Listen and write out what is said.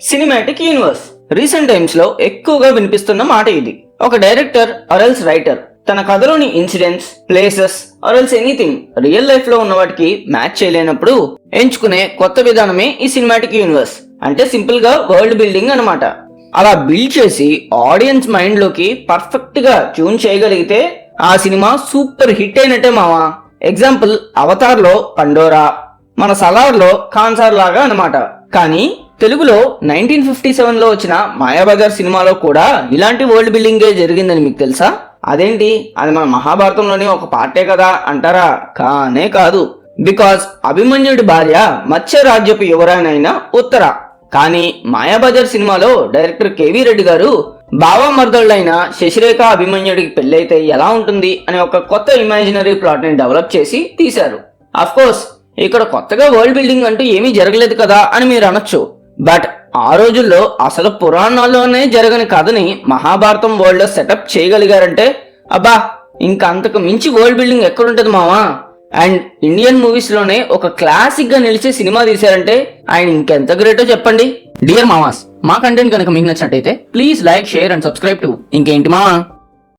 Cinematic universe recent times లో ఎక్కువగా వినిపిస్తున్న మాట ఇది. ఒక డైరెక్టర్ ఆర్ఎల్స్ రైటర్ తన కథలోని ఇన్సిడెంట్స్, ప్లేసెస్ ఆర్ఎల్స్ ఎనీథింగ్ రియల్ లైఫ్ లో ఉన్న వాటికి మ్యాచ్ చేయలేనప్పుడు ఎంచుకునే కొత్త విధానమే ఈ సినిమాటిక్ యూనివర్స్. అంటే సింపుల్ గా వరల్డ్ బిల్డింగ్ అన్నమాట. అలా బిల్డ్ చేసి ఆడియన్స్ మైండ్ లోకి పర్ఫెక్ట్ గా ట్యూన్ చేయగలిగితే ఆ సినిమా సూపర్ హిట్ అయినట్టే మావా. ఎగ్జాంపుల్ అవతార్ లో పండోరా, మన సలార్ లో కాన్సార్ లాగా అన్నమాట. కానీ తెలుగులో 1957 లో వచ్చిన మాయాబజార్ సినిమాలో కూడా ఇలాంటి వరల్డ్ బిల్డింగే జరిగిందని మీకు తెలుసా? అదేంటి, అది మన మహాభారతంలోని ఒక పార్టే కదా అంటారా? కానే కాదు. బికాజ్ అభిమన్యుడి భార్య మత్స్య రాజ్యపు యువరాణైన ఉత్తర. కానీ మాయాబజార్ సినిమాలో డైరెక్టర్ కేవీ రెడ్డి గారు బావా మర్దళ్ళైన శశిరేఖ అభిమన్యుడికి పెళ్ళైతే ఎలా ఉంటుంది అనే ఒక కొత్త ఇమాజినరీ ప్లాట్ ని డెవలప్ చేసి తీశారు. అఫ్ కోర్స్ ఇక్కడ కొత్తగా వరల్డ్ బిల్డింగ్ అంటూ ఏమీ జరగలేదు కదా అని మీరు అనొచ్చు. బట్ ఆ రోజుల్లో అసలు పురాణాల్లోనే జరగని కథని మహాభారతం వరల్డ్ లో సెటప్ చేయగలిగారంటే అబ్బా, ఇంకా అంతకు మించి వరల్డ్ బిల్డింగ్ ఎక్కడుంటది మావా. అండ్ ఇండియన్ మూవీస్ లోనే ఒక క్లాసిక్ గా నిలిచే సినిమా తీశారంటే ఆయన ఇంకెంత గ్రేటో చెప్పండి. డియర్ మావాస్, మా కంటెంట్ కనుక మీకు నచ్చినట్టయితే please like, share and subscribe to ఇంకేంటి మావా.